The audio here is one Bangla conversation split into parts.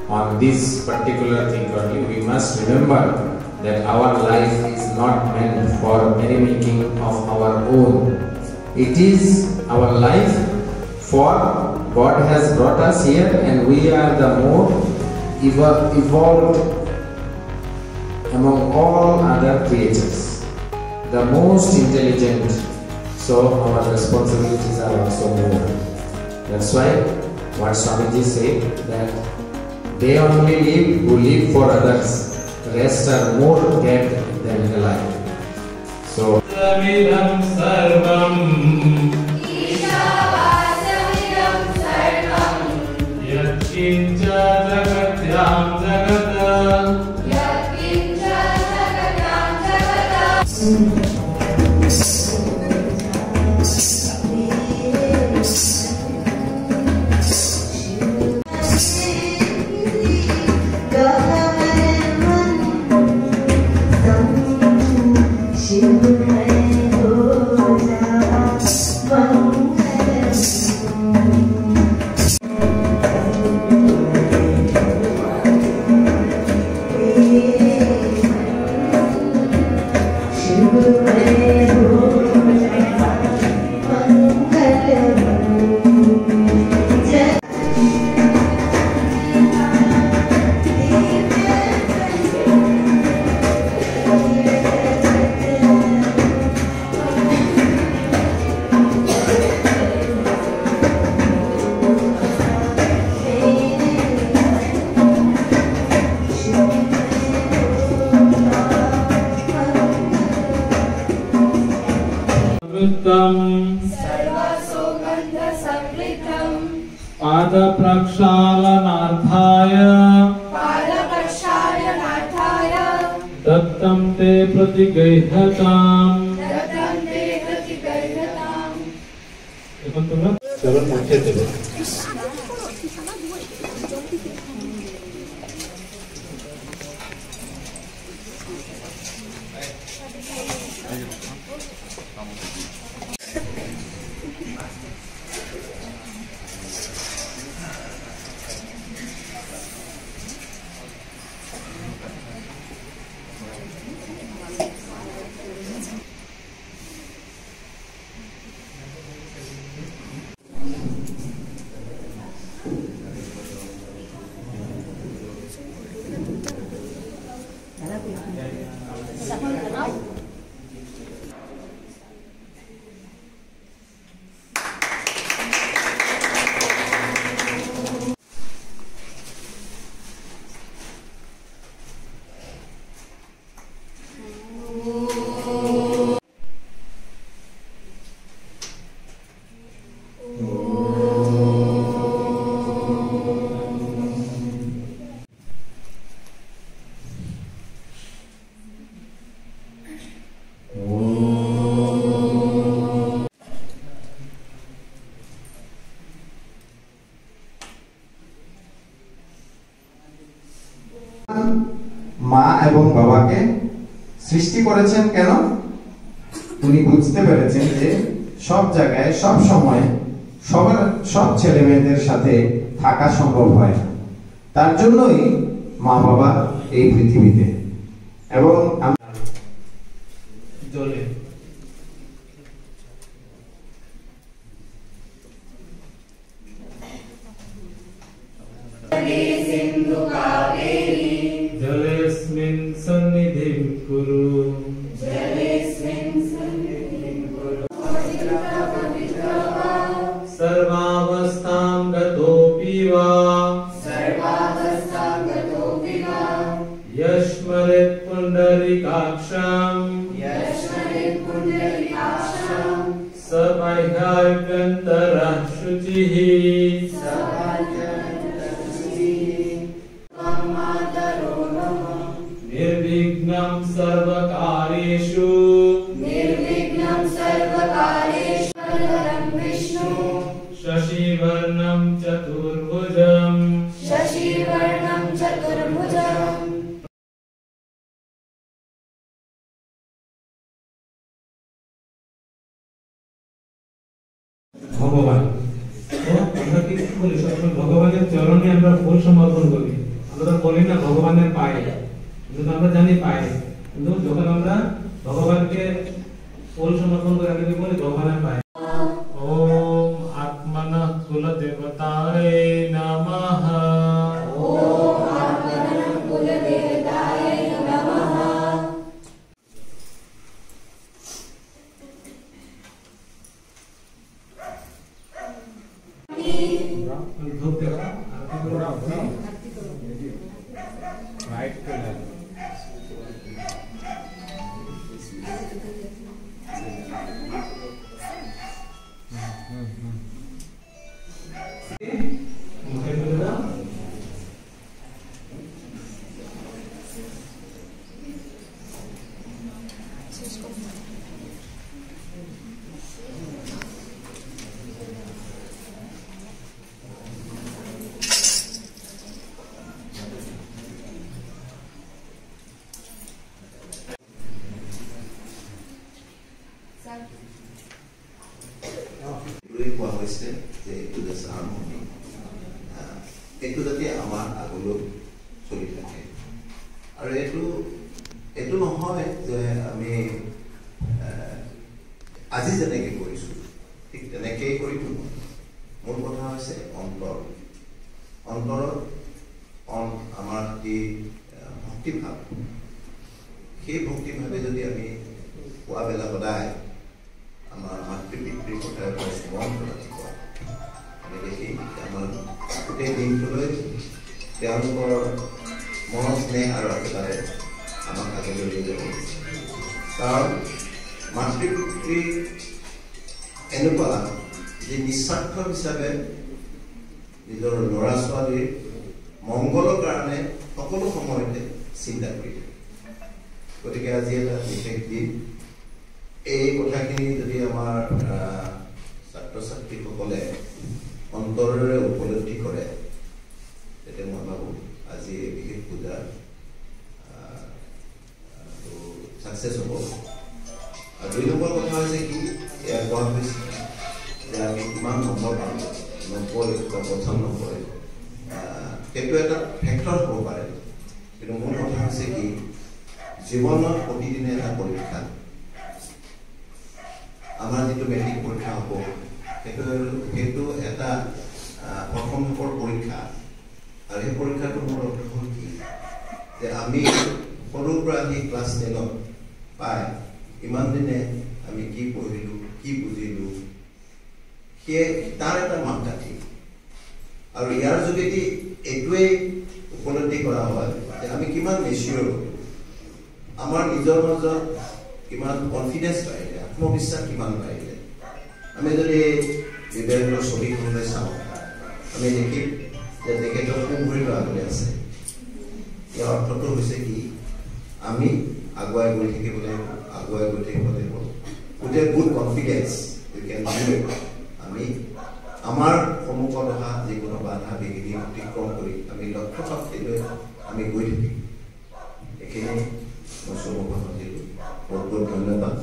on this particular thing only. We must remember that our life is not meant for merrymaking of our own. It is our life for God has brought us here, and we are the more evolved among all other creatures, the most intelligent, so our responsibilities are also more. That's why what Swamiji said, that they only live who live for others, the rest are more dead than alive. So दत्तं ते प्रतिगृह्यताम् এখন তোমরা চরণ মুখে দেবে মা এবং বাবাকে সৃষ্টি করেছেন কেন? উনি বুঝতে পেরেছেন যে সব জায়গায় সব সময় সব ছেলে মেয়েদের সাথে থাকা সম্ভব হয় না, তার জন্যই মা বাবা এই পৃথিবীতে। এবং জলে जलेस्मिन् सन्निधिं कुरु सर्वावस्थां गतोऽपि वा यस्मरेत् पुण्डरीकाक्षं स बाह्याभ्यन्तरः शुचिः निर्विघ्नं सर्वकार्येषु शशिवर्णं चतुर्भुजम् ভগবান আমরা কি বলি, ভগবানের চরণে আমরা ফুল সমর্পণ করি। না ভগবানের পায়ে, কিন্তু আমরা জানি পায়ে, কিন্তু যখন আমরা ভগবানকে ফুল সমর্পণ করে আমি বলি ভগবানের পায়ে। ওম আত্মনঃ কুলদেবতায় নমঃ। ওম আত্মনঃ কুলদেবতায় নমঃ। ধূপ দেওয়া আরতি করা রাইট করে মুখে তুলে দাও। কোৱা হৈছে যে এইটো জাষ্ট আৰম্ভণি, এইটো যাতে আমাৰ আগলৈ চলি থাকে। আৰু এইটো নহয় যে আমি আজি যেনেকৈ কৰিছোঁ ঠিক তেনেকেই কৰি থাকোঁ। মূল কথা হৈছে অন্তৰত আমাৰ যি ভক্তিভাৱ, সেই ভক্তিভাৱে যদি আমি পুৱাবেলা সদায় আমাৰ মাতৃ পিতৃৰ কথাৰ পৰা স্মৰণ ৰাতিপুৱা আমি দেখি আমাৰ গোটেই দিনটোলৈ তেওঁলোকৰ মনৰ স্নেহ আৰু আশীৰ্বাদে আমাক আগলৈ লৈ যাব। কাৰণ মাতৃ পিতৃ এনেকুৱা যে নিস্বাৰ্থ হিচাপে নিজৰ ল'ৰা ছোৱালীৰ মংগলৰ কাৰণে সকলো সময়তে চিন্তা কৰি থাকে। গতিকে আজি এটা বিশেষ দিন। এই কথাখিনি যদি আমাৰ ছাত্ৰ ছাত্ৰীসকলে অন্তৰেৰে উপলব্ধি কৰে তেতিয়া মই ভাবোঁ আজি এই বিশেষ পূজা ছাকচেছ হ'ব। আৰু ২ নম্বৰ কথা হৈছে কি, এয়া কোৱা হৈছে যে আমি কিমান নম্বৰ পাম, ৯০ বা ৯৫, সেইটো এটা ফেক্টৰ হ'ব পাৰে। কিন্তু মূল কথা হৈছে কি, জীৱনত প্ৰতিদিনে এটা পৰীক্ষা। আমাৰ যিটো মেট্ৰিক পৰীক্ষা হ'ব সেইটো এটা প্ৰথম পৰীক্ষা। আৰু সেই পৰীক্ষাটো মোৰ অৰ্থ হ'ল কি যে আমি সৰুৰ পৰা আহি ক্লাছ 10ত পাই ইমান দিনে আমি কি পঢ়িলোঁ, কি বুজিলোঁ, সেয়ে তাৰ এটা মাপকাঠি। আৰু ইয়াৰ যোগেদি এইটোৱেই উপলব্ধি কৰা হয় যে আমি কিমান মেচিয়ৰ, আমাৰ নিজৰ মাজত কিমান কনফিডেন্স বাঢ়িলে, আত্মবিশ্বাস কিমান বাঢ়িলে। আমি যদি বিবেকৰ ছবিখনলৈ চাওঁ আমি দেখিম যে তেখেতৰ কোনভৰিৰ আগলৈ আছে। ইয়াৰ অৰ্থটো হৈছে কি, আমি আগুৱাই গৈ থাকিব লাগিব, with a good confidence we can do it. আমি আমাৰ সন্মুখত অহা যিকোনো বাধা বিঘিনি অতিক্ৰম কৰি আমি লক্ষ্য প্ৰাপ্তিলৈ আমি গৈ থাকিম। এইখিনি মই চমুভাষণ দিলোঁ। বহুত বহুত ধন্যবাদ।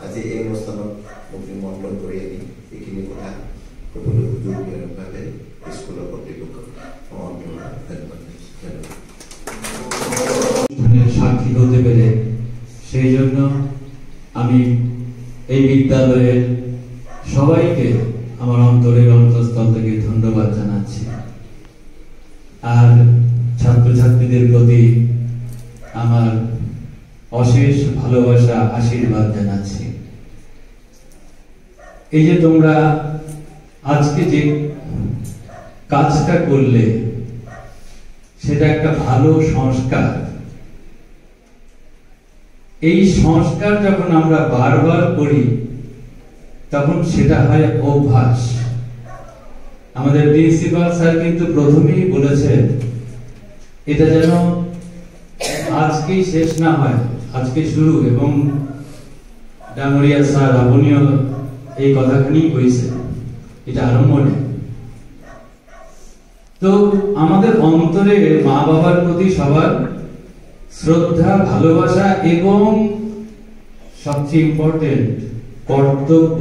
আজি এই অনুষ্ঠানত মোক নিমন্ত্ৰণ কৰি আনি এইখিনি কথা ক'বলৈ সুযোগ দিয়াৰ বাবে স্কুলৰ কৰ্তৃপক্ষক সাক্ষী হতে পেরে সেই জন্য আমি এই বিদ্যালয়ের সবাইকে আমার অন্তরের অন্তঃস্থল থেকে ধন্যবাদ জানাচ্ছি। আর ছাত্রছাত্রীদের প্রতি আমার অশেষ ভালোবাসা, আশীর্বাদ জানাচ্ছি। এই যে তোমরা আজকে যে কাজটা করলে সেটা একটা ভালো সংস্কার। এই সংস্কার যখন আমরা বারবার করি তখন সেটা হয় অভ্যাস। আমাদের প্রিন্সিপাল স্যার কিন্তু প্রথমেই বলেছেন এটা যেন আজকেই শেষ না হয়, আজকে শুরু। এবং ডাঙ্গরিয়া স্যার আপনিও এই কথাখানি কইছে, এটা আরো মনে। তো আমাদের অন্তরে মা বাবার প্রতি সবার শ্রদ্ধা, ভালোবাসা এবং সবচেয়ে ইম্পর্টেন্ট কর্তব্য।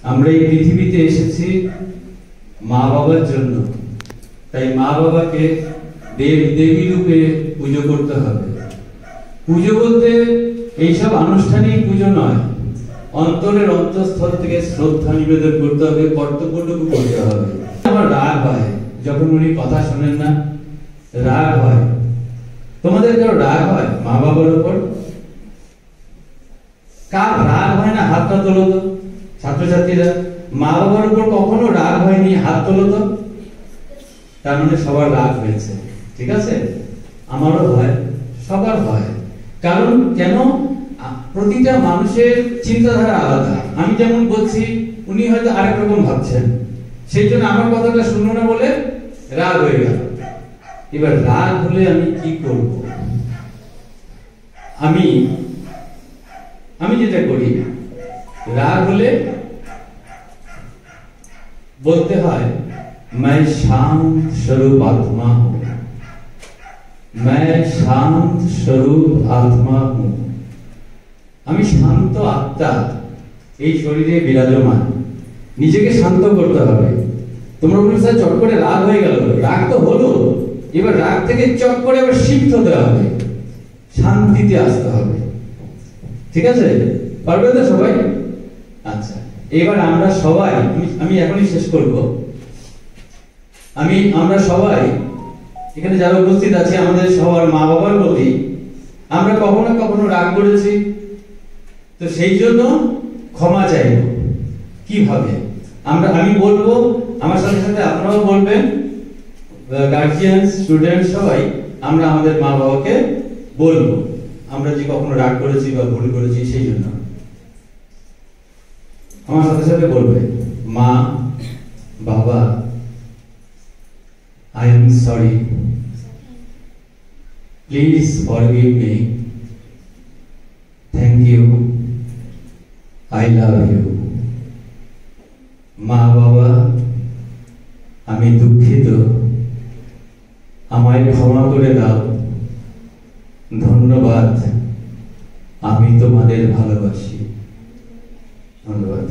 আমরা এই পৃথিবীতে এসেছি মা বাবার জন্য, তাই মা বাবাকে দেব দেবী রূপে পুজো করতে হবে। পুজো বলতে এইসব আনুষ্ঠানিক পুজো নয়, অন্তরের অন্তঃস্থল থেকে শ্রদ্ধা নিবেদন করতে হবে, কর্তব্যটুকু করতে হবে। আমার রাগ হয় যখন উনি কথা শোনেন না, রাগ হয়। তোমাদের কারো রাগ হয় মা বাবার উপর? কার রাগ হয় না হাতটা তোলো তো। ছাত্রছাত্রীরা, মা বাবার উপর কখনো রাগ হয়নি, হাত তোলো তো। তার মানে সবার রাগ হয়েছে, ঠিক আছে? আমারও হয়, সবার হয়। কারণ কেন? প্রতিটা মানুষের চিন্তাধারা আলাদা। আমি যেমন বলছি, উনি হয়তো আরেক রকম ভাবছেন, সেই জন্য আমার কথাটা শুনলো না বলে রাগ হয়ে গেল। এবার রাগ হলে আমি কি করব? আমি যেটা করি, রাগ হলে বলতে হয় मैं शांत स्वरूप आत्मा हूं, मैं शांत स्वरूप आत्मा हूं। আমি শান্ত আত্মা, এই শরীরে বিরাজমান। নিজেকে শান্ত করতে হবে। তোমরা বলছো স্যার চট করে রাগ হয়ে গেল, রাগ তো হলো, এবার রাগ থেকে চট করে আবার শিফট হতে হবে, শান্তিতে আসতে হবে। ঠিক আছে? পারবে তো সবাই? আচ্ছা, এবার আমরা সবাই, আমি এখনই শেষ করব। আমরা সবাই এখানে যারা উপস্থিত আছে, আমাদের সবার মা বাবার প্রতি আমরা কখনো কখনো রাগ করেছি, তো সেই জন্য ক্ষমা চাইব। কিভাবে? আমি বলবো, আমার সাথে সাথে আপনারাও বলবেন, গার্জিয়ান, স্টুডেন্ট সবাই আমরা আমাদের মা বাবাকে বলবো আমরা যে কখনো রাগ করেছি বা ভুল করেছি, সেই জন্য আমার সাথে সাথে বলবে, মা, বাবা, I am sorry. Please forgive me. Thank you. I love you. মা বাবা, আমি দুঃখিত, আমায় ক্ষমা করে দাও, ধন্যবাদ, আমি তোমাদের ভালোবাসি। ধন্যবাদ।